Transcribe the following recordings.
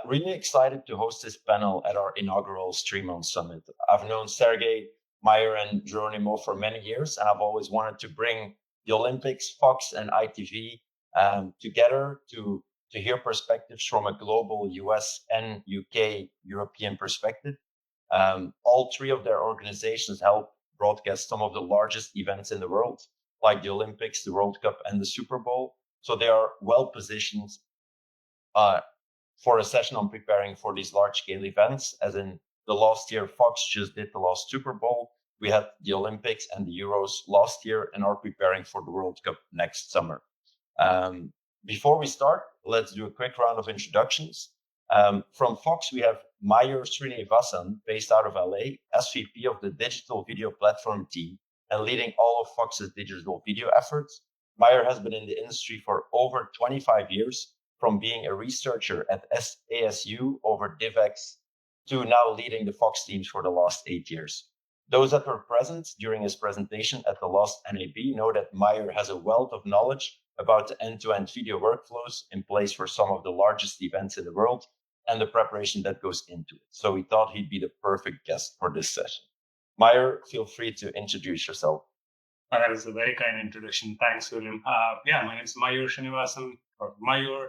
Really excited to host this panel at our inaugural StreamOn Summit. I've known Sergey, Meyer, and Geronimo for many years, and I've always wanted to bring the Olympics, Fox, and ITV together to hear perspectives from a global US and UK European perspective. All three of their organizations help broadcast some of the largest events in the world, like the Olympics, the World Cup, and the Super Bowl. So they are well positioned uh, for a session on preparing for these large scale events. As in the last year, Fox just did the last Super Bowl. We had the Olympics and the Euros last year and are preparing for the World Cup next summer. Um, Before we start, let's do a quick round of introductions. From Fox, we have Meyer Srinivasan, based out of LA, SVP of the digital video platform team and leading all of Fox's digital video efforts. Meyer has been in the industry for over 25 years, from being a researcher at ASU over DivX to now leading the Fox teams for the last 8 years. Those that were present during his presentation at the last NAB know that Meyer has a wealth of knowledge about the end-to-end video workflows in place for some of the largest events in the world and the preparation that goes into it. So we thought he'd be the perfect guest for this session. Meyer, feel free to introduce yourself. That is a very kind introduction. Thanks, William. My name is Mayur Srinivasan, or Mayur.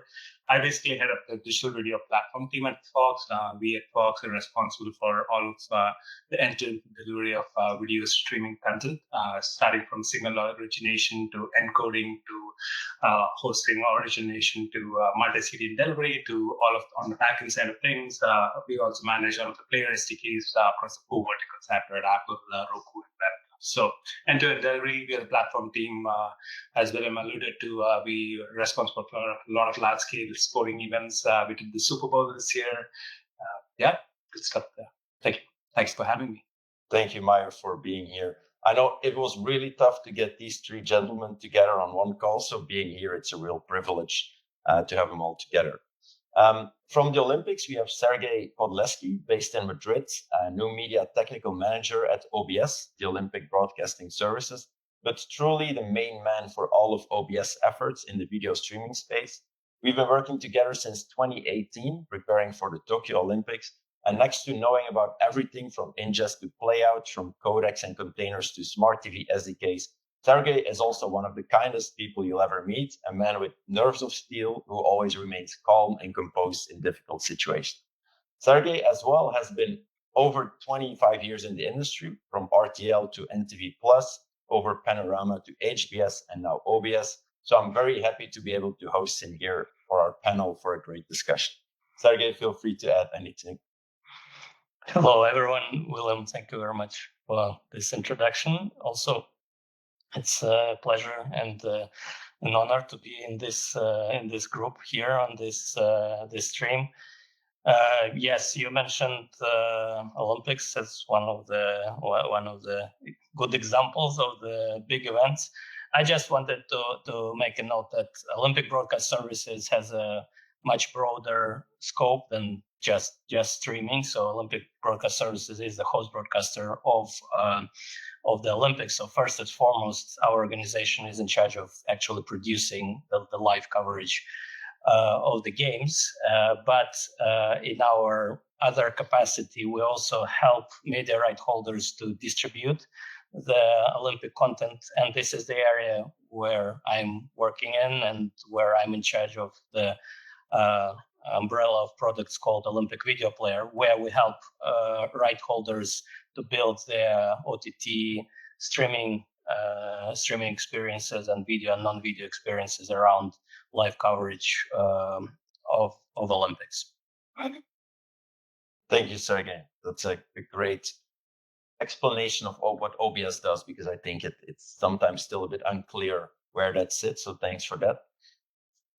I basically head up the digital video platform team at Fox. We at Fox are responsible for all of the end-to-end delivery of video streaming content, starting from signal origination to encoding to hosting origination to multi-CD delivery to all of on the backend side of things. We also manage all of the player SDKs across the four verticals at Apple, Roku, and Web. So end-to-end delivery, we are the platform team. As William alluded to, we are responsible for a lot of large-scale sporting events. We did the Super Bowl this year. Good stuff there. Thank you. Thanks for having me. Thank you, Meyer, for being here. I know it was really tough to get these three gentlemen together on one call, so being here, it's a real privilege to have them all together. From the Olympics, we have Sergey Podleski, based in Madrid, new media technical manager at OBS, the Olympic Broadcasting Services, but truly the main man for all of OBS efforts in the video streaming space. We've been working together since 2018, preparing for the Tokyo Olympics, and next to knowing about everything from ingest to playout, from codecs and containers to smart TV SDKs, Sergey is also one of the kindest people you'll ever meet, a man with nerves of steel who always remains calm and composed in difficult situations. Sergey as well has been over 25 years in the industry, from RTL to NTV Plus, over Panorama to HBS and now OBS. So I'm very happy to be able to host him here for our panel for a great discussion. Sergey, feel free to add anything. Hello, everyone. William, thank you very much for this introduction. Also, it's a pleasure and an honor to be in this group here on this stream. Yes, you mentioned Olympics as one of the good examples of the big events. I just wanted to make a note that Olympic Broadcast Services has a much broader scope than just streaming. So Olympic Broadcast Services is the host broadcaster of the Olympics. So first and foremost, our organization is in charge of actually producing the live coverage of the games. But in our other capacity, we also help media right holders to distribute the Olympic content. And this is the area where I'm working in and where I'm in charge of the umbrella of products called Olympic Video Player, where we help right holders to build their OTT streaming experiences and video and non-video experiences around live coverage of Olympics. Thank you, Sergey. That's a great explanation of what OBS does, because I think it's sometimes still a bit unclear where that sits. So thanks for that.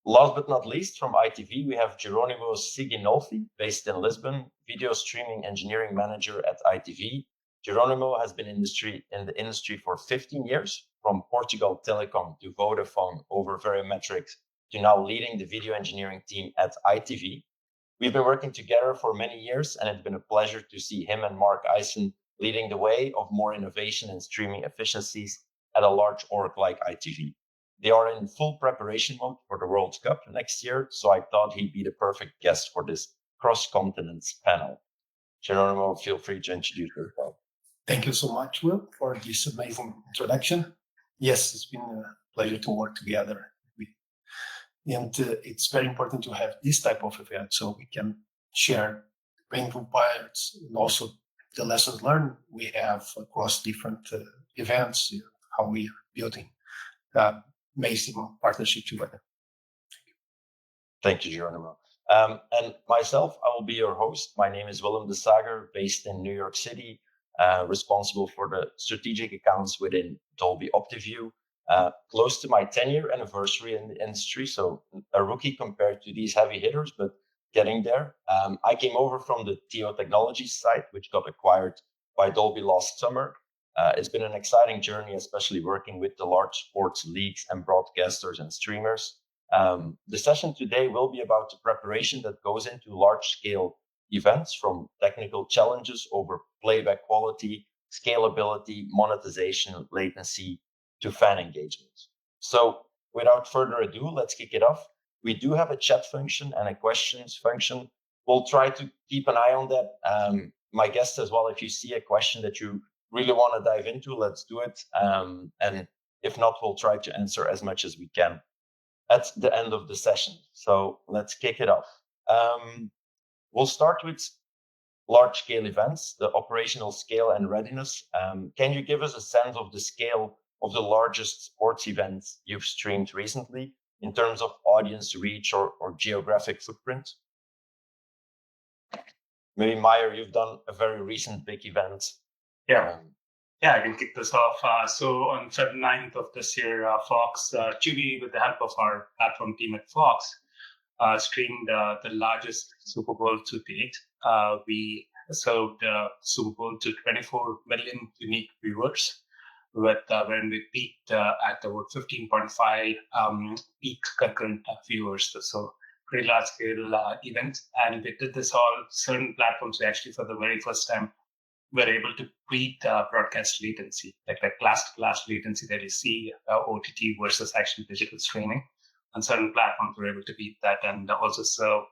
Last but not least, from ITV, we have Geronimo Siginolfi, based in Lisbon, video streaming engineering manager at ITV. Geronimo has been in the industry for 15 years, from Portugal Telecom to Vodafone over Verimetrics to now leading the video engineering team at ITV. We've been working together for many years, and it's been a pleasure to see him and Mark Eisen leading the way of more innovation and streaming efficiencies at a large org like ITV. They are in full preparation mode for the World Cup next year, so I thought he'd be the perfect guest for this cross-continents panel. Geronimo, feel free to introduce yourself. Thank you so much, Will, for this amazing introduction. Yes, it's been a pleasure to work together. And it's very important to have this type of event so we can share painful parts and also the lessons learned we have across different events, how we are building amazing partnership together. Thank you, Geronimo. And myself, I will be your host. My name is Willem de Sager, based in New York City, responsible for the strategic accounts within Dolby OptiView. Close to my 10-year anniversary in the industry, so a rookie compared to these heavy hitters, but getting there. I came over from the TO Technologies side, which got acquired by Dolby last summer. It's been an exciting journey, especially working with the large sports leagues and broadcasters and streamers. The session today will be about the preparation that goes into large-scale events, from technical challenges over playback quality, scalability, monetization, latency, to fan engagement. So without further ado, let's kick it off. We do have a chat function and a questions function. We'll try to keep an eye on that. My guests as well, if you see a question that you really want to dive into, let's do it. And if not, we'll try to answer as much as we can at the end of the session. So let's kick it off. We'll start with large-scale events, the operational scale and readiness. Can you give us a sense of the scale of the largest sports events you've streamed recently in terms of audience reach or geographic footprint? Maybe Meyer, you've done a very recent big event. Yeah, I can kick this off. So on February 9th of this year, Fox TV, with the help of our platform team at Fox, streamed the largest Super Bowl to date. We served Super Bowl to 24 million unique viewers, with when we peaked at about 15.5 peak concurrent viewers. So pretty large scale event. And we did this all certain platforms. We actually, for the very first time, were able to beat broadcast latency, like class latency that you see OTT versus actually digital streaming. On certain platforms, we're able to beat that and also serve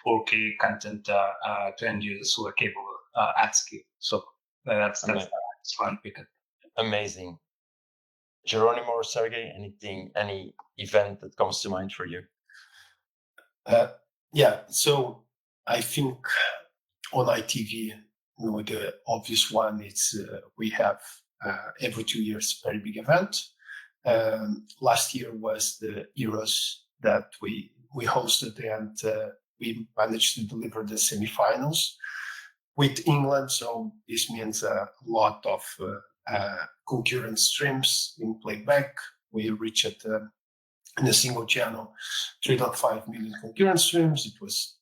4K content to end users who are capable at scale. So that's fun. Amazing. Geronimo or Sergey, any event that comes to mind for you? Yeah, so I think on ITV, the obvious one is we have every 2 years very big event. Last year was the Euros that we hosted, and we managed to deliver the semifinals with England. So this means a lot of concurrent streams in playback. We reached in a single channel 3.5 million concurrent streams. It was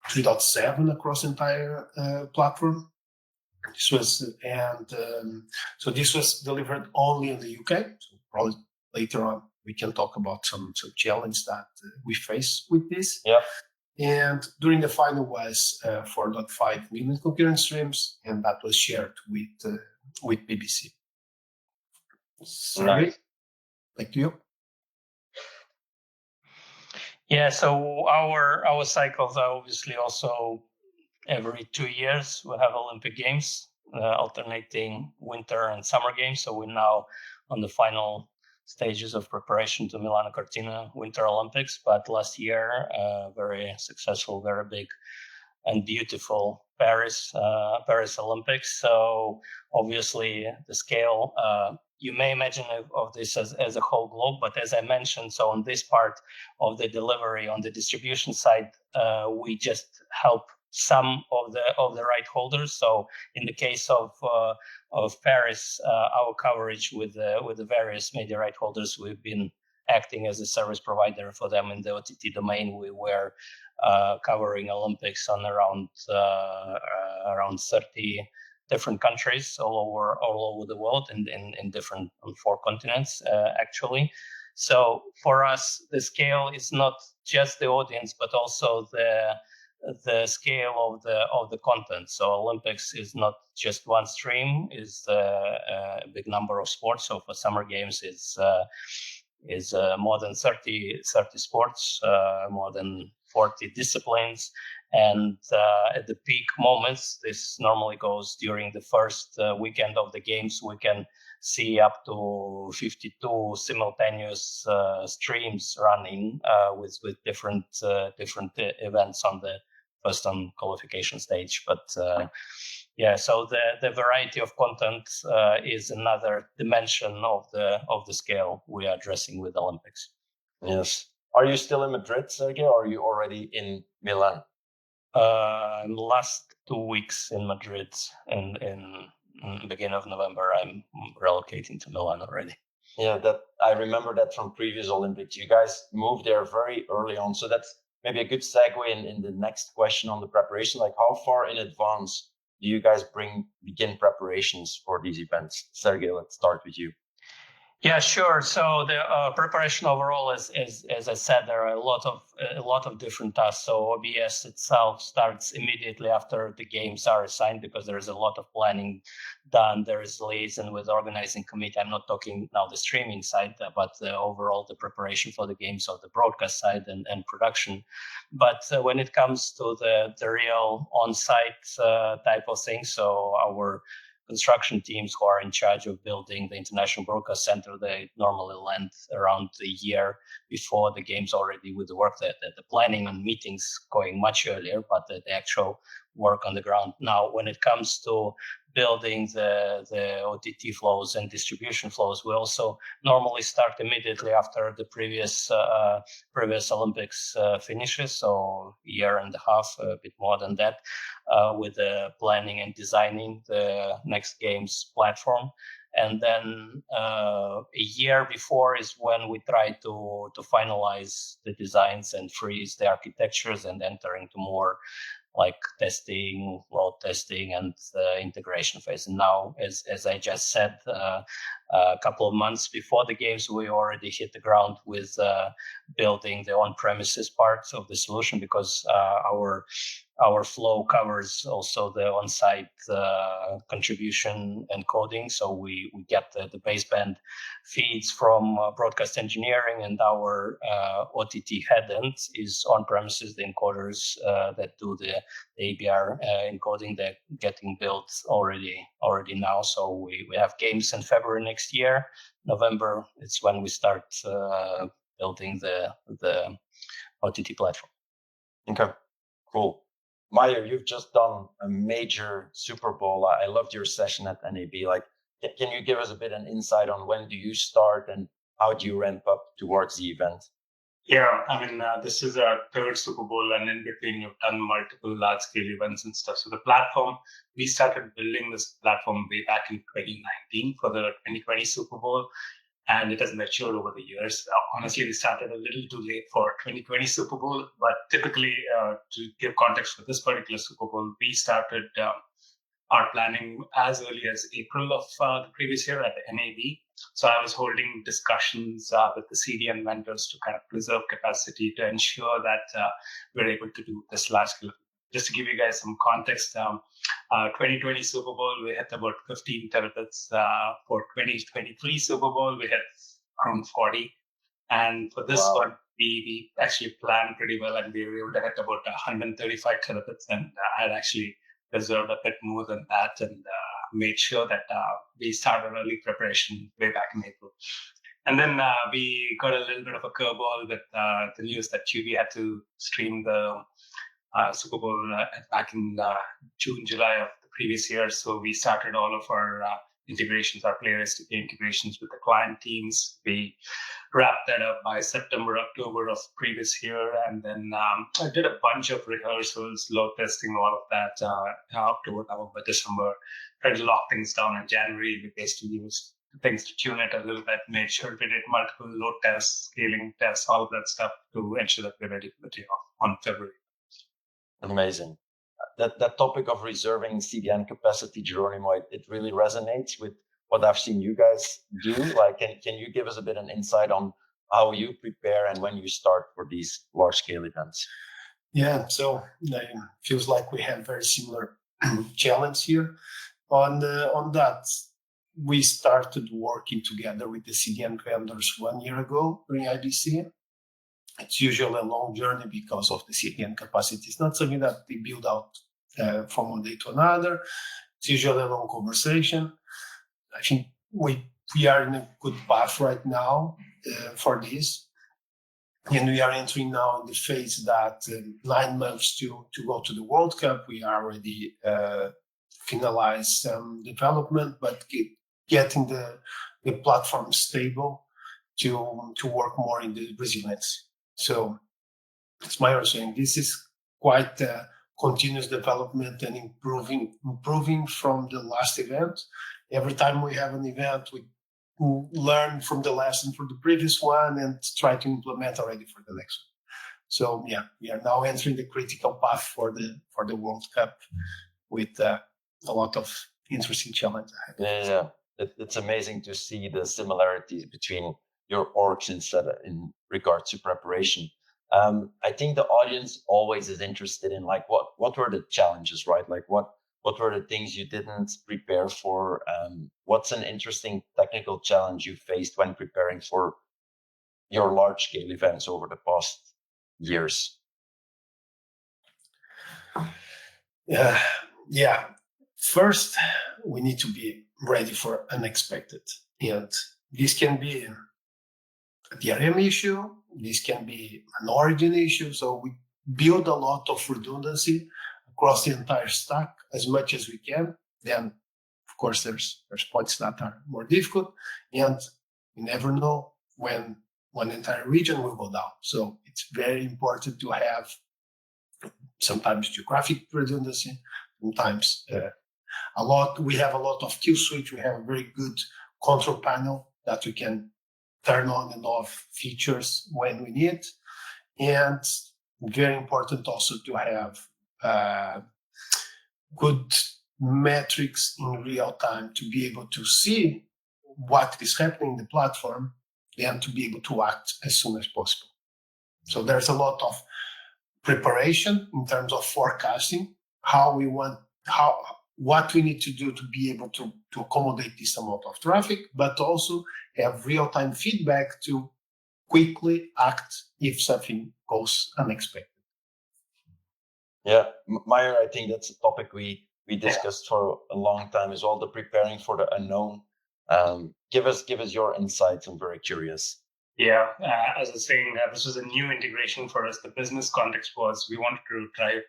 3.7 across the entire platform. So this was delivered only in the UK. So probably later on we can talk about some challenge that we face with this. Yeah. And during the final was 4.5 million concurrent streams, and that was shared with BBC. Sorry, back to you. Yeah, so our cycles are obviously also every 2 years. We have Olympic Games, alternating winter and summer games. So we're now on the final stages of preparation to Milano Cortina Winter Olympics. But last year, very successful, very big and beautiful Paris Olympics. So obviously the scale, you may imagine of this as a whole globe, but as I mentioned, so on this part of the delivery, on the distribution side, we just help some of the right holders. So in the case of Paris, our coverage with the various media right holders, we've been acting as a service provider for them in the OTT domain. We were covering Olympics on around 30 different countries all over the world, in different on 4 continents actually. So for us, the scale is not just the audience, but also the scale of the content. So Olympics is not just one stream; is a big number of sports. So for Summer Games, it's is more than 30 sports, more than 40 disciplines. And at the peak moments, this normally goes during the first weekend of the games. We can see up to 52 simultaneous streams running with different events on the first on qualification stage. But so the variety of content is another dimension of the scale we are addressing with Olympics. Yes. Are you still in Madrid, Sergey, or are you already in Milan? Last 2 weeks in Madrid, and in beginning of November, I'm relocating to Milan already. Yeah, that I remember that from previous Olympics. You guys moved there very early on, so that's maybe a good segue in the next question on the preparation. Like, how far in advance do you guys begin preparations for these events? Sergey, let's start with you. Yeah, sure. So the preparation overall is, as I said, there are a lot of different tasks. So OBS itself starts immediately after the games are assigned, because there is a lot of planning done. There is liaison with organizing committee. I'm not talking now the streaming side, but overall the preparation for the games, or the broadcast side and production. But when it comes to the real on-site type of thing, so our construction teams who are in charge of building the International Broadcast Center, they normally land around a year before the games already with the work, the planning and meetings going much earlier, but the actual work on the ground. Now, when it comes to building the OTT flows and distribution flows, we also normally start immediately after the previous Olympics finishes, so a year and a half, a bit more than that, with the planning and designing the next games platform. And then a year before is when we try to finalize the designs and freeze the architectures and enter into more like testing, load testing, and integration phase. And now, as I just said, a couple of months before the games, we already hit the ground with building the on-premises parts of the solution, because our flow covers also the on-site contribution and coding. So we get the baseband feeds from broadcast engineering, and our OTT headend is on-premises, the encoders that do the ABR encoding that getting built already now. So we have games in February next year. November, it's when we start building the OTT platform. Okay, cool. Maya, you've just done a major Super Bowl. I loved your session at NAB. Like, can you give us a bit of an insight on when do you start and how do you ramp up towards the event? Yeah, I mean, this is our third Super Bowl, and in between, you've done multiple large-scale events and stuff. So the platform, we started building this platform way back in 2019 for the 2020 Super Bowl, and it has matured over the years. Honestly, we started a little too late for 2020 Super Bowl, but typically, to give context for this particular Super Bowl, we started our planning as early as April of the previous year at the NAB. So I was holding discussions with the CDN vendors to kind of preserve capacity to ensure that we're able to do this large scale. Just to give you guys some context, 2020 Super Bowl, we had about 15 terabits. For 2023 Super Bowl, we had around 40. And for this one, we actually planned pretty well, and we were able to hit about 135 terabits. And I had actually reserved a bit more than that, and made sure that we started early preparation way back in April. And then we got a little bit of a curveball with the news that QB had to stream the Super Bowl back in June, July of the previous year. So we started all of our integrations, our player SDK integrations with the client teams. We wrapped that up by September, October of previous year. And then I did a bunch of rehearsals, load testing, all of that, October, November, December. Tried to lock things down in January. We basically used things to tune it a little bit, made sure we did multiple load tests, scaling tests, all of that stuff to ensure that we're ready for the takeoff on February. Amazing. That topic of reserving CDN capacity, Geronimo, it really resonates with what I've seen you guys do. Like, can you give us a bit of an insight on how you prepare and when you start for these large scale events? Yeah, so it feels like we have very similar challenge here on that. we started working together with the CDN vendors 1 year ago during IBC. It's usually a long journey because of the CDN capacity. It's not something that they build out from one day to another. It's usually a long conversation. I think we are in a good path right now for this. And we are entering now in the phase that 9 months to go to the World Cup. We already finalized some development, but getting the platform stable to work more in the resilience. So it's my understanding. This is quite continuous development and improving from the last event. Every time we have an event, we learn from the lesson from the previous one and try to implement already for the next one. So yeah, we are now entering the critical path for the World Cup with a lot of interesting challenges ahead. Yeah. It's amazing to see the similarities between your orgs in regards to preparation. I think the audience always is interested in like what were the challenges, right? Like what were the things you didn't prepare for? What's an interesting technical challenge you faced when preparing for your large scale events over the past years? Yeah. First, we need to be ready for unexpected. And this can be a DRM issue. This can be an origin issue. So we build a lot of redundancy across the entire stack as much as we can. Then, of course, there's points that are more difficult, and you never know when one entire region will go down. So it's very important to have sometimes geographic redundancy, sometimes we have a lot of kill switch. We have a very good control panel that we can turn on and off features when we need. And very important also to have good metrics in real time to be able to see what is happening in the platform and to be able to act as soon as possible. So there's a lot of preparation in terms of forecasting, what we need to do to be able to accommodate this amount of traffic, but also have real-time feedback to quickly act if something goes unexpected. Yeah, Meyer, I think that's a topic we discussed for a long time as well, the preparing for the unknown. Give us your insights. I'm very curious. Yeah, as I was saying, this was a new integration for us. The business context was we wanted to drive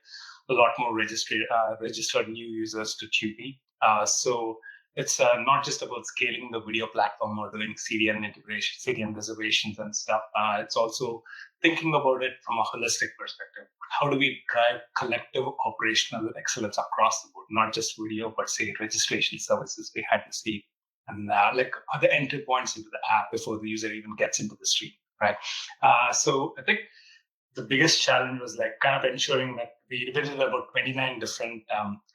a lot more registered new users to Tubi. So it's not just about scaling the video platform or doing CDN integration, CDN reservations and stuff. It's also thinking about it from a holistic perspective. How do we drive collective operational excellence across the board, not just video, but say registration services behind the scene and like other entry points into the app before the user even gets into the stream, right? So I think the biggest challenge was like kind of ensuring that we did about 29 different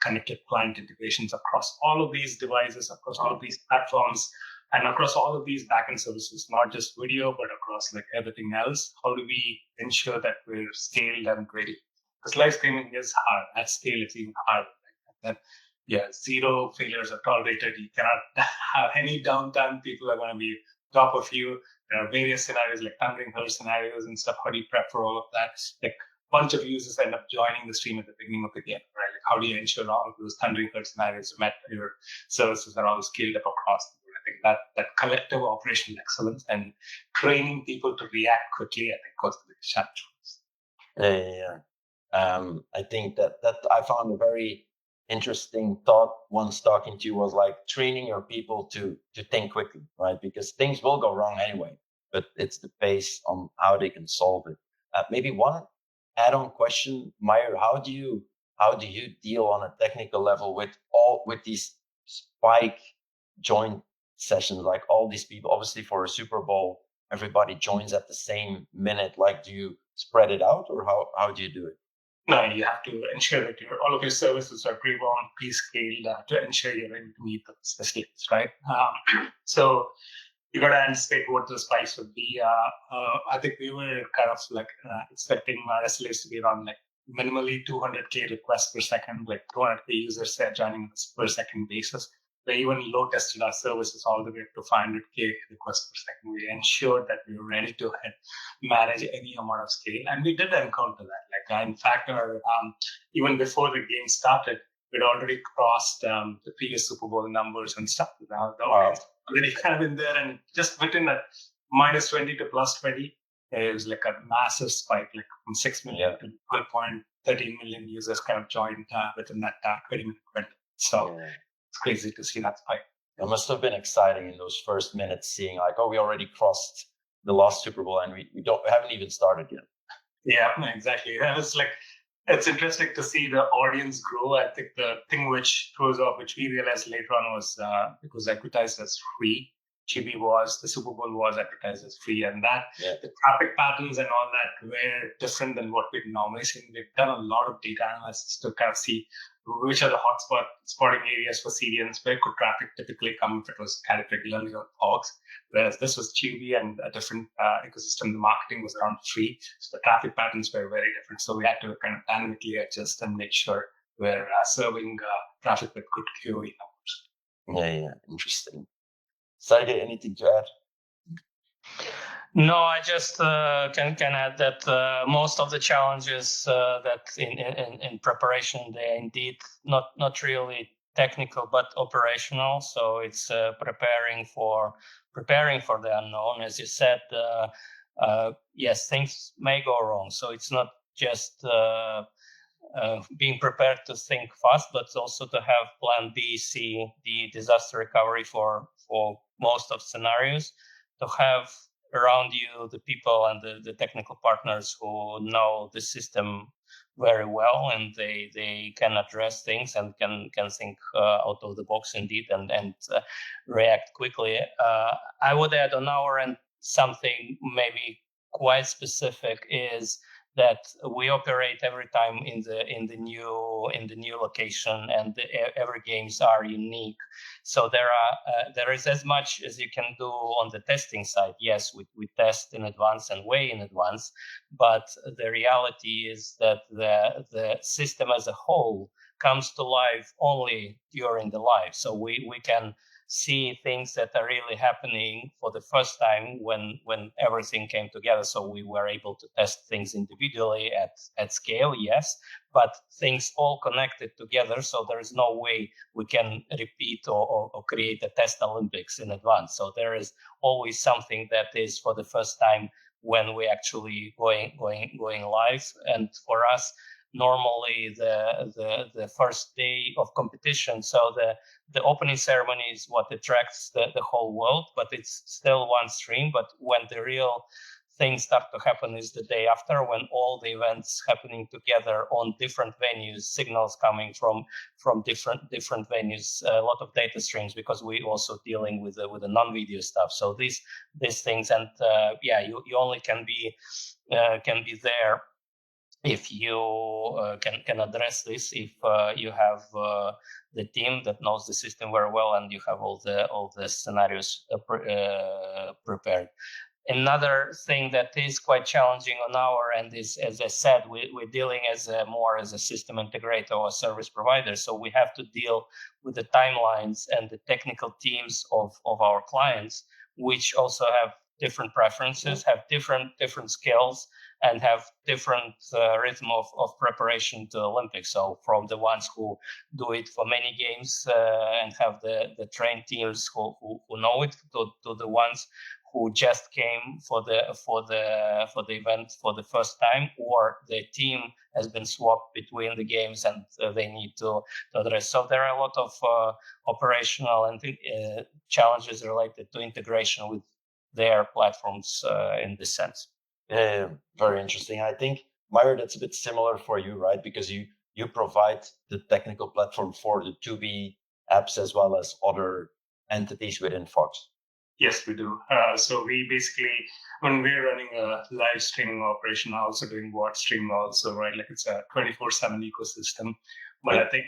connected client integrations across all of these devices, across all of these platforms, and across all of these backend services, not just video, but across like everything else. How do we ensure that we're scaled and ready? Because live streaming is hard. At scale, it's even harder. Right? Yeah, zero failures are tolerated. You cannot have any downtime. People are going to be top of you. There are various scenarios like thundering herd scenarios and stuff. How do you prep for all of that? Like a bunch of users end up joining the stream at the beginning of the game, right? Like how do you ensure all of those thundering herd scenarios met, your services are all scaled up across the board? I think that collective operational excellence and training people to react quickly, I think, was the biggest challenge. Yeah. I think that I found a very interesting thought once talking to you was like training your people to think quickly, right? Because things will go wrong anyway, but it's the pace on how they can solve it. Maybe one add-on question, Meyer, how do you deal on a technical level with these spike joint sessions, like all these people? Obviously for a Super Bowl, everybody joins at the same minute. Like, do you spread it out, or how do you do it? No, you have to ensure that all of your services are pre-warned, pre-scaled to ensure you're able to meet the scales, right? So you got to anticipate what the spikes would be. I think we were kind of like expecting our SLAs to be around like minimally 200K requests per second, like 200K users joining us per second basis. We even load tested our services all the way up to 500K requests per second. We ensured that we were ready to manage any amount of scale. And we did encounter that. Like, in fact, even before the game started, we'd already crossed the previous Super Bowl numbers and stuff. Now the audience already kind of in there, and just within that -20 to +20, it was like a massive spike, like from 6 million to 12.13 million users kind of joined within that 20-minute window. So it's crazy to see that spike. It must have been exciting in those first minutes, seeing like, oh, we already crossed the last Super Bowl and we haven't even started yet. Yeah, exactly. That was like, it's interesting to see the audience grow. I think the thing which throws off, which we realized later on, was it was advertised as free. The Super Bowl was advertised as free, and that the traffic patterns and all that were different than what we'd normally seen. We've done a lot of data analysis to kind of see which are the hotspot spotting areas for CDNs, where could traffic typically come if it was carried regularly on Fox, whereas this was Tubi and a different ecosystem. The marketing was around free, so the traffic patterns were very different. So we had to kind of dynamically adjust and make sure we're serving traffic with good QoE numbers. Yeah, interesting. Sergey, anything to add? No, I just can add that most of the challenges that in preparation, they're indeed not really technical but operational. So it's preparing for the unknown. As you said, yes, things may go wrong. So it's not just being prepared to think fast, but also to have plan B, C, D, disaster recovery for most of scenarios, to have around you the people and the technical partners who know the system very well, and they can address things and can think out of the box indeed and react quickly. I would add on our end something maybe quite specific is that we operate every time in the new location, and every games are unique. So there is as much as you can do on the testing side. Yes, we test in advance and way in advance, but the reality is that the system as a whole comes to life only during the live. So we can see things that are really happening for the first time when everything came together. So we were able to test things individually at scale, yes, but things all connected together. So there is no way we can repeat or create a test Olympics in advance. So there is always something that is for the first time when we actually going live. And for us, normally the first day of competition, so the opening ceremony is what attracts the whole world, but it's still one stream. But when the real things start to happen is the day after, when all the events happening together on different venues, signals coming from different venues, a lot of data streams, because we also dealing with the non-video stuff. So these things, and you only can be there if you can address this, if you have the team that knows the system very well, and you have all the scenarios prepared. Another thing that is quite challenging on our end is, as I said, we're dealing more as a system integrator or service provider. So we have to deal with the timelines and the technical teams of our clients, which also have different preferences, have different skills, and have different rhythm of preparation to Olympics. So from the ones who do it for many games and have the trained teams who know it, to the ones who just came for the event for the first time, or the team has been swapped between the games and they need to address. So there are a lot of operational and challenges related to integration with their platforms in this sense. Yeah, very interesting. I think, Meyer, that's a bit similar for you, right? Because you provide the technical platform for the Tubi apps as well as other entities within Fox. Yes, we do. So we basically, when we're running a live streaming operation, also doing what stream also, right? Like it's a 24/7 ecosystem. But I think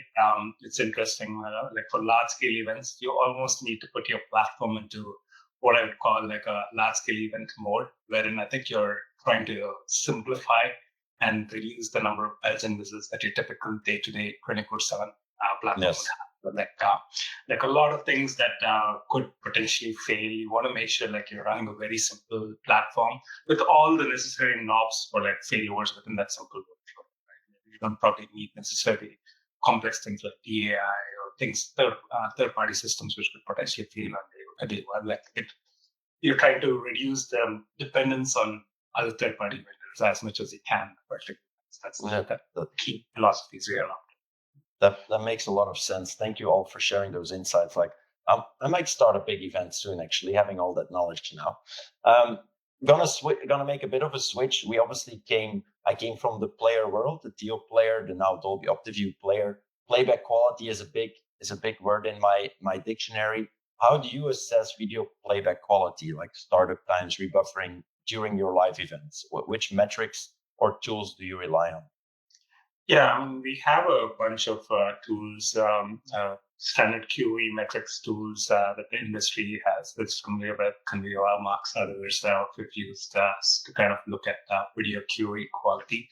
it's interesting, like for large scale events, you almost need to put your platform into what I would call like a large scale event mode, wherein I think you're trying to simplify and reduce the number of bells and whistles that your typical day-to-day 24/7 platform would have. like a lot of things that could potentially fail. You want to make sure like you're running a very simple platform with all the necessary knobs for like failures within that simple workflow. Right? You don't probably need necessarily complex things like DAI or things third-party systems which could potentially fail on day one. Like you're trying to reduce the dependence on other third-party vendors as much as you can. That's the key philosophies we are on. That makes a lot of sense. Thank you all for sharing those insights. Like, I might start a big event soon. Actually, having all that knowledge now. Gonna make a bit of a switch. I came from the player world, the TO player, the now Dolby OptiView player. Playback quality is a big word in my dictionary. How do you assess video playback quality, like startup times, rebuffering during your live events? Which metrics or tools do you rely on? Yeah, I mean, we have a bunch of tools, standard QE metrics tools that the industry has, which Conveyor, amongst others, we've used to kind of look at video QE quality.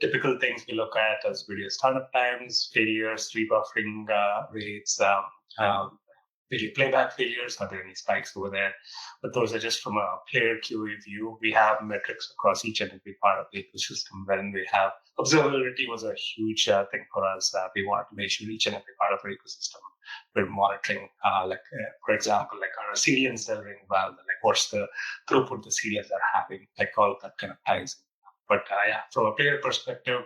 Typical things we look at as video startup times, failures, rebuffering rates, video playback failures. Are there any spikes over there? But those are just from a player QA view. We have metrics across each and every part of the ecosystem. When we have observability was a huge thing for us. We wanted to make sure each and every part of our ecosystem we're monitoring. For example, like our CDNs delivering well, like what's the throughput the CDNs are having, like all of that kind of ties. But from a player perspective,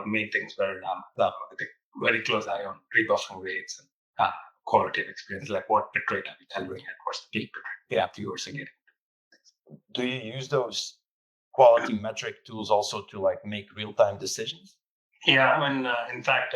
main things were I think very close eye on rebuffering rates and quality of experience, like what bitrate are we delivering and what's the peak bitrate viewers are getting. Do you use those quality metric tools also to like make real-time decisions? Yeah, I mean, in fact,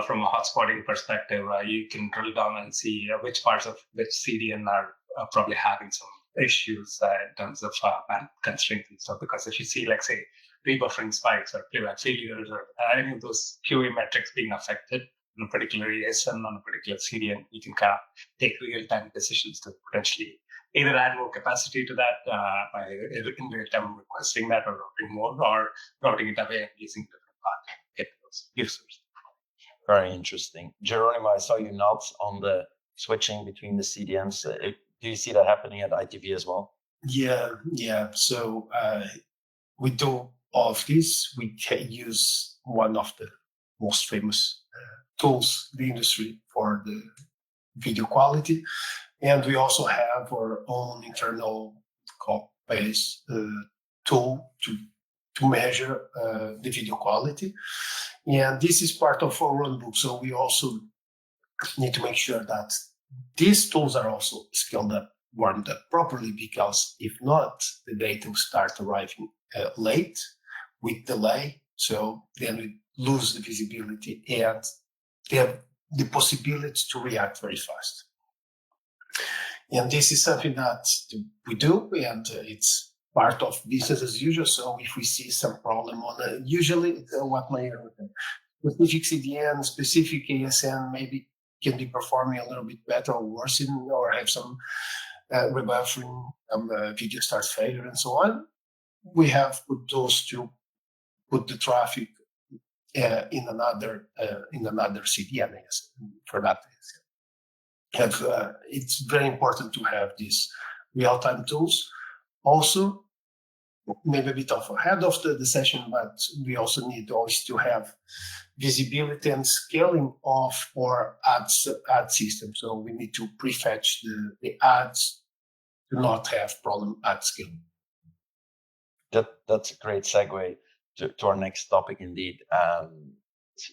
from a hotspotting perspective, you can drill down and see which parts of which CDN are probably having some issues in terms of band constraints and stuff. Because if you see, like, say, rebuffering spikes or playback failures or any of those QA metrics being affected on a particular ASN, on a particular CDN, you can kind of take real-time decisions to potentially either add more capacity to that by in real time requesting that or routing more, or routing it away and using different path to get those users. Very interesting. Geronimo, I saw you nod on the switching between the CDNs. Do you see that happening at ITV as well? Yeah. So we do all of this. We can use one of the most famous tools in the industry for the video quality. And we also have our own internal copy-paste tool to measure the video quality. And this is part of our runbook. So we also need to make sure that these tools are also scaled up, warmed up properly, because if not, the data will start arriving late with delay. So then we lose the visibility and the possibility to react very fast. And this is something that we do, and it's part of business as usual. So if we see some problem on usually what my specific CDN, specific ASN maybe can be performing a little bit better or worse, or have some rebuffering, video start failure, and so on. We have put those to put the traffic in another CDN for that. It's very important to have these real-time tools. Also, maybe a bit of ahead of the session, but we also need always to have visibility and scaling of our ad system. So we need to prefetch the ads to not have problem ad scaling. That's a great segue to our next topic, indeed.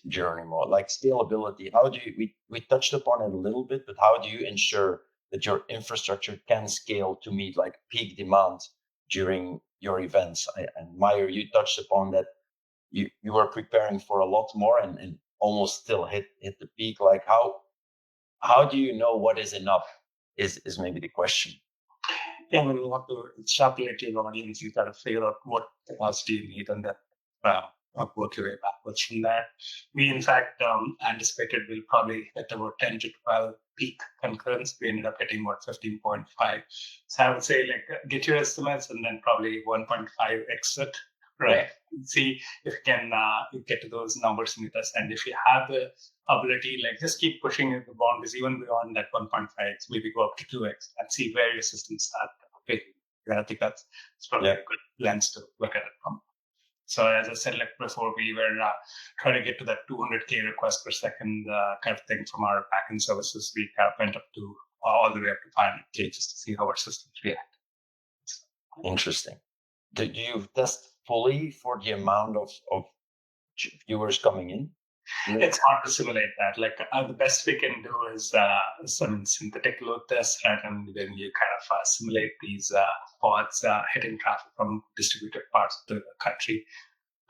Journey more like scalability. How do you, we touched upon it a little bit, but how do you ensure that your infrastructure can scale to meet like peak demand during your events? And Meyer, you touched upon that you were preparing for a lot more and almost still hit the peak. Like how do you know what is enough is maybe the question. Yeah, when you want to extrapolate your audience, you got to figure out what capacity you need, and then work your way backwards from there. We, in fact, anticipated we'll probably hit about 10 to 12 peak concurrence. We ended up getting about 15.5. So I would say, like, get your estimates and then probably 1.5 exit, right? Yeah. See if you can get to those numbers in the test. And if you have the ability, like just keep pushing the boundaries even beyond that 1.5x, maybe go up to 2x and see where your systems start behaving. I think that's probably a good lens to look at it from. So as I said, like before, we were trying to get to that 200K requests per second kind of thing from our backend services. We kind of went up to all the way up to 500K just to see how our systems react. Interesting. Did you test fully for the amount of viewers coming in? It's hard to simulate that. Like the best we can do is some synthetic load tests, right? And then you kind of simulate these pods hitting traffic from distributed parts of the country.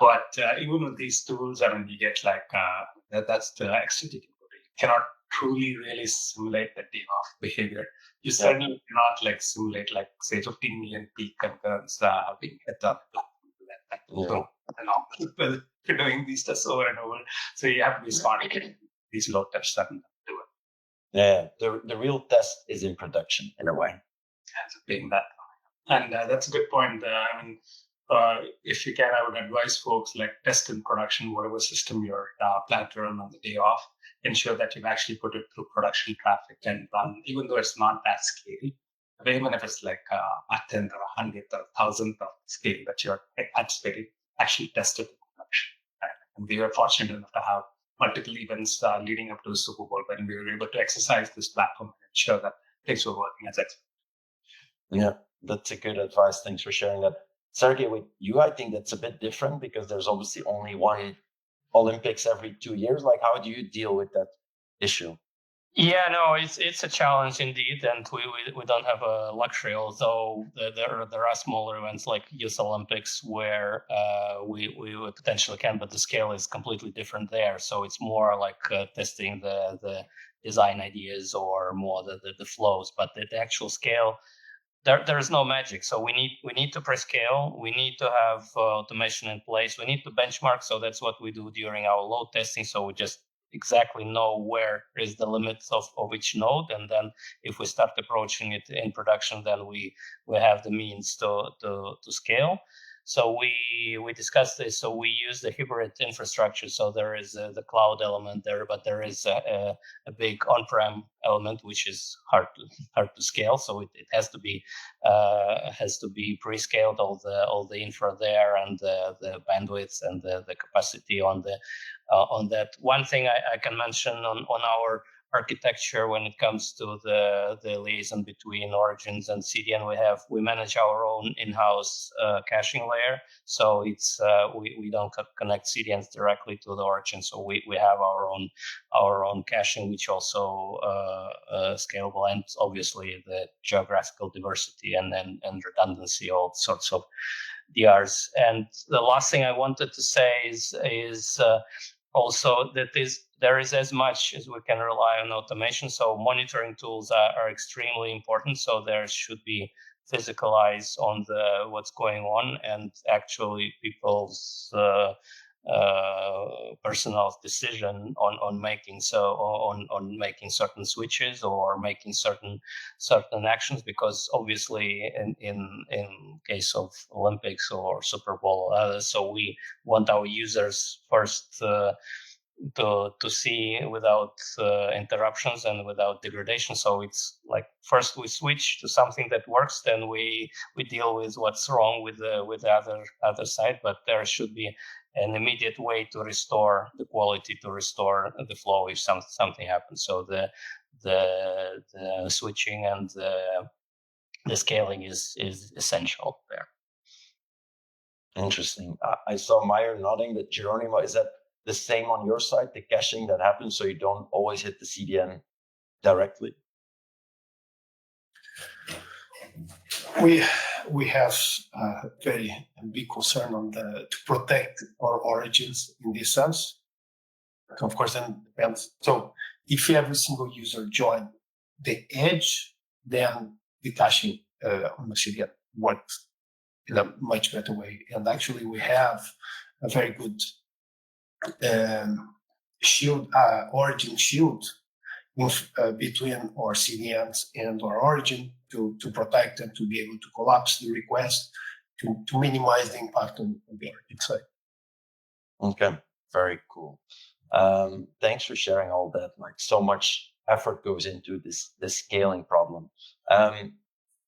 But even with these tools, I mean, you get like that's the extent you can go to. You cannot truly really simulate the day-off behavior. You certainly cannot like simulate like say 15 million peak concurrents being hit on the platform. So, you're doing these tests over and over, so you have to be smart in these load tests and do it. Yeah, the real test is in production in a way. That's being that, and that's a good point. I mean, if you can, I would advise folks like test in production whatever system you're planning to run on the day off. Ensure that you've actually put it through production traffic and run, even though it's not that scary. But even if it's like a tenth or a hundredth or a thousandth of scale that you're anticipating, actually test it in production. And we were fortunate enough to have multiple events leading up to the Super Bowl when we were able to exercise this platform and ensure that things were working as expected. Yeah, that's a good advice. Thanks for sharing that. Sergey, with you, I think that's a bit different because there's obviously only one Olympics every 2 years. Like, how do you deal with that issue? Yeah, no, it's a challenge indeed, and we don't have a luxury. Although there are smaller events like Youth Olympics where we potentially can, but the scale is completely different there. So it's more like testing the design ideas or more the flows, but the actual scale. There is no magic. So we need to prescale. We need to have automation in place. We need to benchmark. So that's what we do during our load testing. So we just exactly know where is the limits of each node, and then if we start approaching it in production, then we have the means to scale. So we discussed this. So we use the hybrid infrastructure. So there is the cloud element there, but there is a big on-prem element which is hard to scale. So it has to be pre-scaled, all the infra there and the bandwidth and the capacity on that. One thing I can mention on our architecture when it comes to the liaison between origins and CDN, we manage our own in-house caching layer. So it's we don't connect CDNs directly to the origin. So we have our own caching, which also scalable, and obviously the geographical diversity and redundancy, all sorts of DRs. And the last thing I wanted to say is also that there is as much as we can rely on automation. So monitoring tools are extremely important. So there should be physical eyes on what's going on, and actually people's personal decision on making making certain switches or making certain actions, because obviously in case of Olympics or Super Bowl or others, so we want our users first to see without interruptions and without degradation. So it's like first we switch to something that works, then we deal with what's wrong with the other side. But there should be an immediate way to restore the quality, to restore the flow if something happens. So the switching and the scaling is essential there. Interesting. I saw Meyer nodding, but Geronimo, is that the same on your side, the caching that happens so you don't always hit the CDN directly? We have a very big concern to protect our origins in this sense. Of course, then it depends. So if every single user join the edge, then the caching on the CDN works in a much better way. And actually, we have a very good shield, origin shield between our CDNs and our origin to protect and to be able to collapse the request to minimize the impact on the origin side. Okay, very cool. Thanks for sharing all that. Like, so much effort goes into this scaling problem.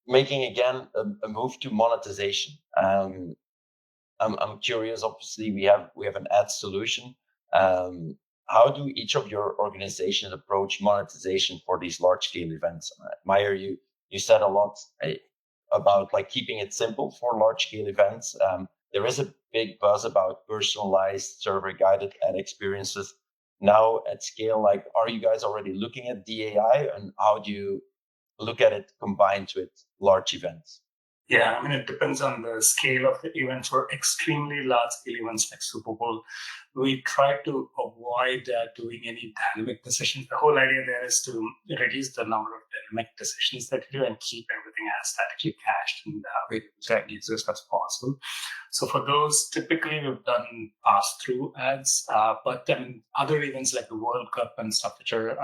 Making again a move to monetization. I'm curious. Obviously, we have an ad solution. How do each of your organizations approach monetization for these large scale events? Meyer, you said a lot about like keeping it simple for large scale events. There is a big buzz about personalized server guided ad experiences now at scale. Like, are you guys already looking at DAI, and how do you look at it combined with large events? Yeah, I mean, it depends on the scale of the event. For extremely large scale events like Super Bowl, we try to avoid doing any dynamic decisions. The whole idea there is to reduce the number of dynamic decisions that you do and keep everything as statically cached and with that users as possible. So for those, typically we've done pass-through ads, but I mean, other events like the World Cup and stuff, which are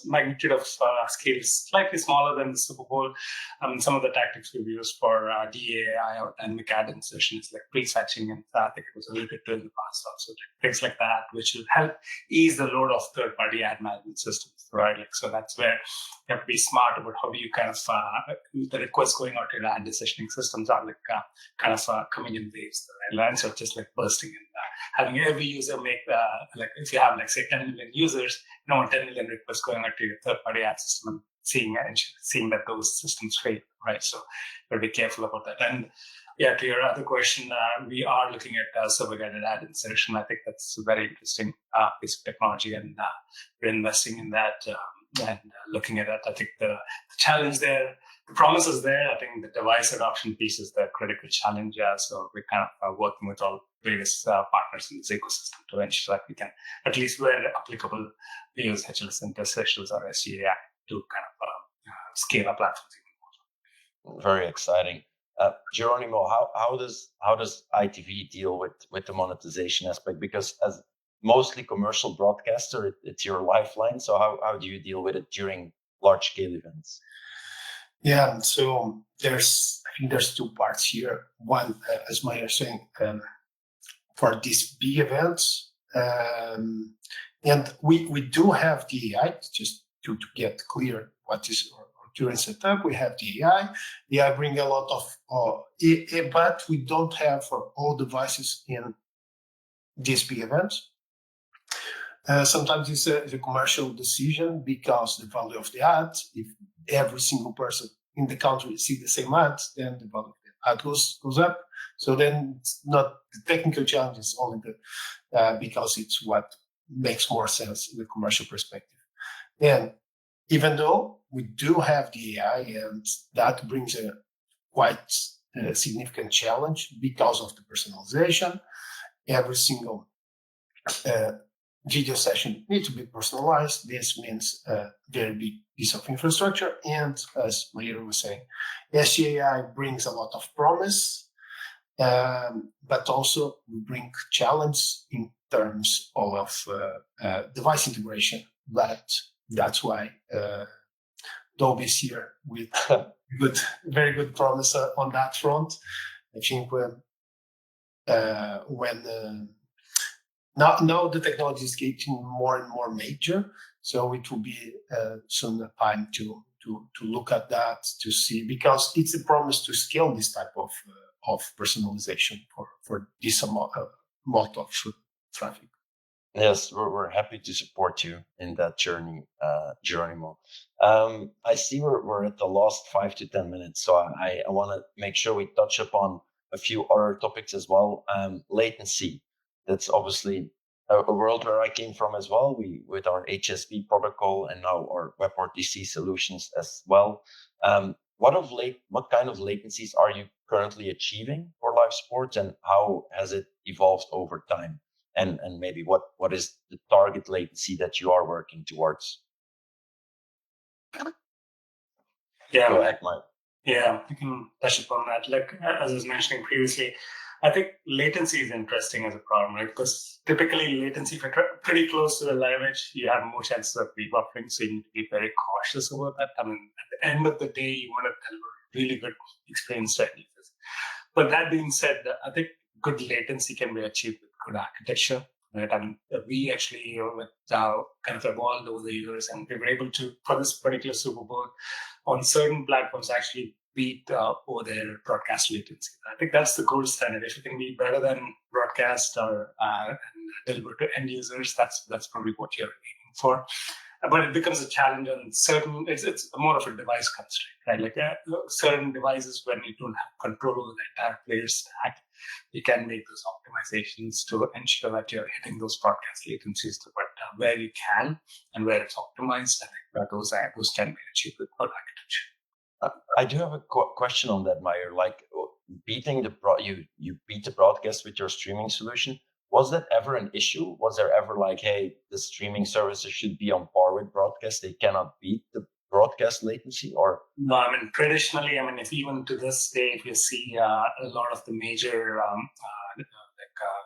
magnitude of scale slightly smaller than the Super Bowl. Some of the tactics we've used for DAI or dynamic ad insertions like prefetching, and I think it was alluded to in the past also, things like that, which will help ease the load of third-party ad management systems, right? Like, so that's where you have to be smart about how you kind of the requests going out to your ad decisioning systems are like kind of coming in waves, right? So just like bursting and having every user make like if you have like say 10 million users, you don't want 10 million requests going out to your third-party ad system and seeing that those systems fail, right? So we'll be careful about that. And yeah, to your other question, we are looking at server-guided ad insertion. I think that's a very interesting piece of technology, and we're investing in that and looking at that. I think the challenge there, the promise is there. I think the device adoption piece is the critical challenge. So we're kind of working with all various partners in this ecosystem to ensure that we can, at least where applicable, use HLS interstitials or SGA to kind of scale up platforms even more. Very exciting. Geronimo, how does ITV deal with the monetization aspect? Because as mostly commercial broadcaster, it's your lifeline. So how do you deal with it during large scale events? Yeah, so I think there's two parts here. One, as Maya was saying, for these big events, and we do have the AI, just to get clear what is our current setup. We have the AI. The AI bring a lot of, but we don't have for all devices in these big events. Sometimes it's a commercial decision because the value of the ad, if every single person in the country see the same ad, then the value of the ad goes up. So then it's not the technical challenge, it's only because it's what makes more sense in the commercial perspective. And even though we do have the AI, and that brings a quite significant challenge because of the personalization, every single video session needs to be personalized. This means a very big piece of infrastructure. And as Mayur was saying, SGAI brings a lot of promise, but also we bring challenge in terms of device integration. But that's why Dolby is here with very good promise on that front. I think when now the technology is getting more and more major, so it will be soon a time to look at that, to see, because it's a promise to scale this type of personalization for this amount of traffic. Yes, we're happy to support you in that journey, Geronimo. I see we're at the last 5 to 10 minutes, so I want to make sure we touch upon a few other topics as well. Latency. That's obviously a world where I came from as well. We with our HSP protocol and now our WebRTC solutions as well. What kind of latencies are you currently achieving for live sports, and how has it evolved over time? And maybe what is the target latency that you are working towards? Yeah, go ahead, Mike. Yeah, you can touch upon that. Like as I was mentioning previously, I think latency is interesting as a problem, right? Because typically latency, if you're pretty close to the live edge, you have more chances of rebuffering, so you need to be very cautious about that. I mean, at the end of the day, you want to deliver really good experience to users. But that being said, I think good latency can be achieved with good architecture. right? And we actually kind of evolved over the years, and we were able to, for this particular Super Bowl, on certain platforms actually beat over their broadcast latency. I think that's the gold standard. If you can be better than broadcast or and deliver to end users, that's probably what you're aiming for. But it becomes a challenge on certain. It's more of a device constraint, right? Like certain devices, when you don't have control over the entire player stack, you can make those optimizations to ensure that you're hitting those broadcast latencies. But where you can and where it's optimized, I think those can be achieved with cloud architecture. I do have a question on that, Meyer. Like beating you beat the broadcast with your streaming solution. Was that ever an issue? Was there ever like, hey, the streaming services should be on par with broadcast? They cannot beat the broadcast latency, or? No, I mean, traditionally, if even to this day, if you see a lot of the major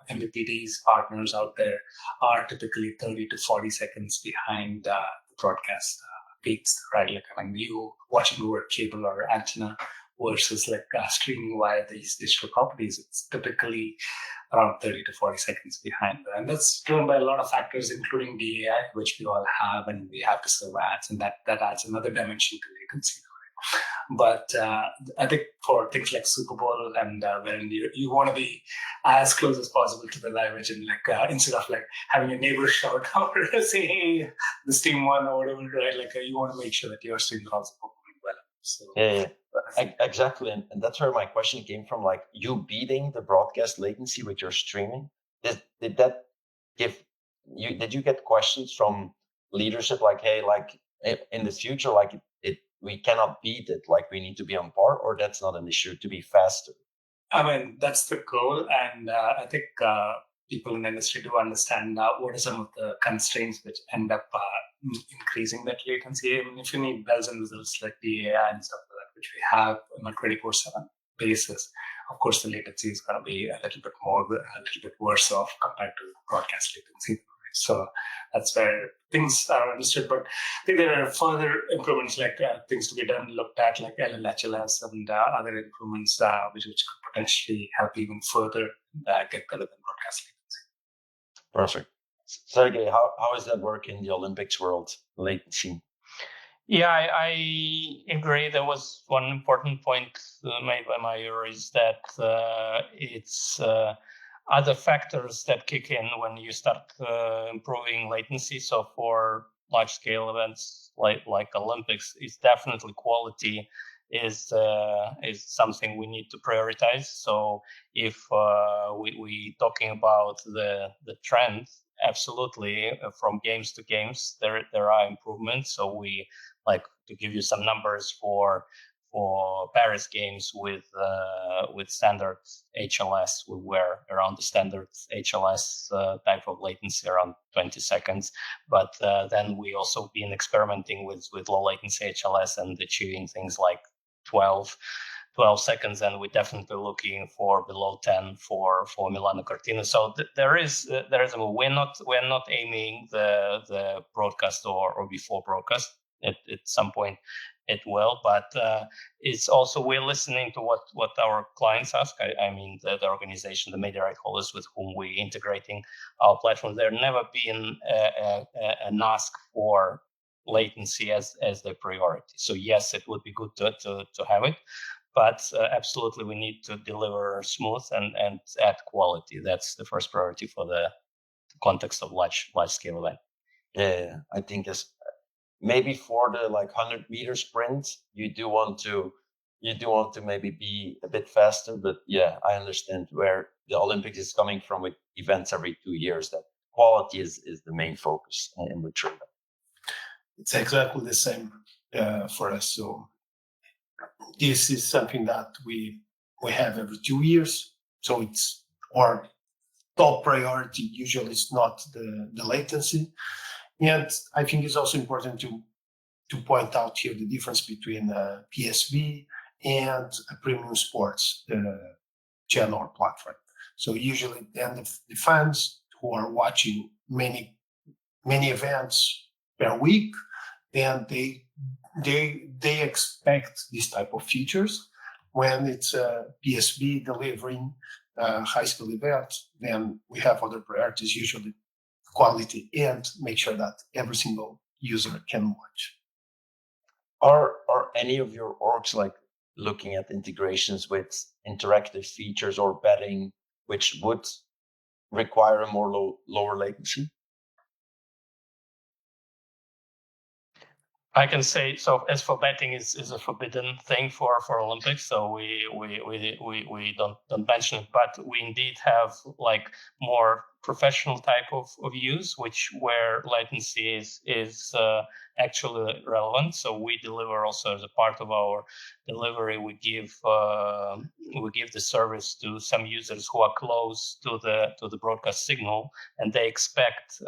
MVPDs partners out there are typically 30 to 40 seconds behind the broadcast beats, right? Like, you watching over cable or antenna versus like streaming via these digital properties, it's typically around 30 to 40 seconds behind. And that's driven by a lot of factors, including DAI, which we all have, and we have to serve ads, and that adds another dimension to latency. But I think for things like Super Bowl and when you want to be as close as possible to the live engine, like instead of like having a neighbor shout out or say, hey, this team won or whatever, right? Like you want to make sure that your streams are also performing well. So Yeah. Exactly, and that's where my question came from. Like you beating the broadcast latency with your streaming, did that give you? Did you get questions from leadership like, hey, like in the future, like we cannot beat it, like we need to be on par, or that's not an issue to be faster? That's the goal, and I think people in the industry do understand what are some of the constraints which end up increasing that latency. If you need bells and whistles like the AI and stuff like that, which we have on a 24/7 basis, of course the latency is going to be a little bit worse off compared to broadcast latency. So that's where things are understood. But I think there are further improvements, like things to be done, looked at, like LLHLS and other improvements, which could potentially help even further get better than broadcast latency. Perfect. Sergey, how does that work in the Olympics world, latency? Yeah, I agree. There was one important point made by Meyer, is that it's other factors that kick in when you start improving latency. So for large-scale events like Olympics, it's definitely quality is something we need to prioritize. So if we talking about the trend, absolutely, from games to games, there are improvements. So we, like, to give you some numbers for Paris games with standard HLS, we were around the standard HLS type of latency, around 20 seconds. But then we also been experimenting with low latency HLS and achieving things like 12 seconds, and we're definitely looking for below 10 for Milano Cortina. So there is we're not aiming the broadcast or before broadcast. At some point it will, but it's also, we're listening to what our clients ask. I mean the organization, the media right holders with whom we're integrating our platform, there never been an ask for latency as the priority. So yes, it would be good to have it, but absolutely we need to deliver smooth and add quality. That's the first priority for the context of large scale event. Yeah, I think maybe for the 100-meter sprint, you do want to maybe be a bit faster, but yeah, I understand where the Olympics is coming from with events every 2 years, that quality is the main focus in the trade. It's exactly the same for us. So this is something that we have every 2 years. So it's our top priority. Usually it's not the latency. And I think it's also important to point out here the difference between PSV and a premium sports channel or platform. So usually then the fans who are watching many events per week, then they expect this type of features. When it's PSV delivering high-skill event, then we have other priorities, usually quality, and make sure that every single user can watch. Are any of your orgs like looking at integrations with interactive features or betting, which would require a more lower latency? I can say so. As for betting, is a forbidden thing for Olympics, so we don't mention it. But we indeed have like more professional type of use, where latency is actually relevant. So we deliver also as a part of our delivery. We give the service to some users who are close to the broadcast signal, and they expect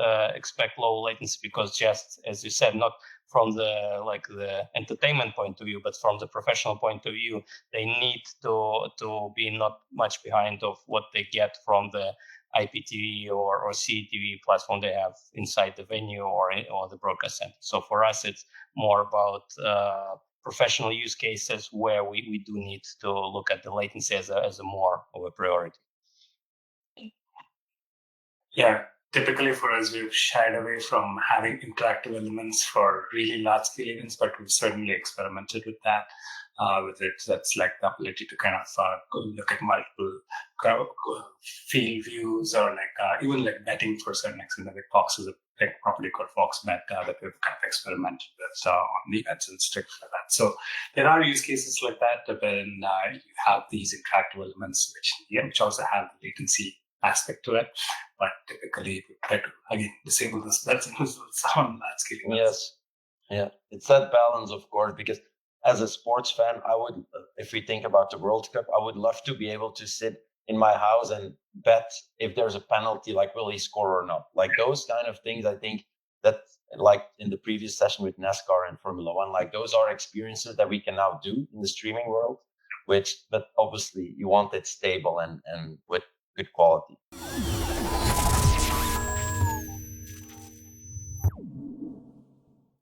low latency because, just as you said, not from the entertainment point of view, but from the professional point of view, they need to be not much behind of what they get from the IPTV or CTV platform they have inside the venue or the broadcast center. So for us, it's more about professional use cases where we do need to look at the latency as a more of a priority. Yeah. Typically for us, we've shied away from having interactive elements for really large scale events, but we've certainly experimented with that. With it, that's like the ability to kind of look at multiple field views, or even like betting for certain extent. Like Fox is a property called Fox Bet that we've kind of experimented with on the events and stuff like that. So there are use cases like that, when you have these interactive elements, which also have latency aspect to it, but typically we try to again disable this on large scale events. Yes, it's that balance, of course, because as a sports fan, I would, if we think about the World Cup, I would love to be able to sit in my house and bet if there's a penalty, like will he score or not, like those kind of things. I think that, like in the previous session with NASCAR and Formula One, like those are experiences that we can now do in the streaming world, but obviously you want it stable and with good quality.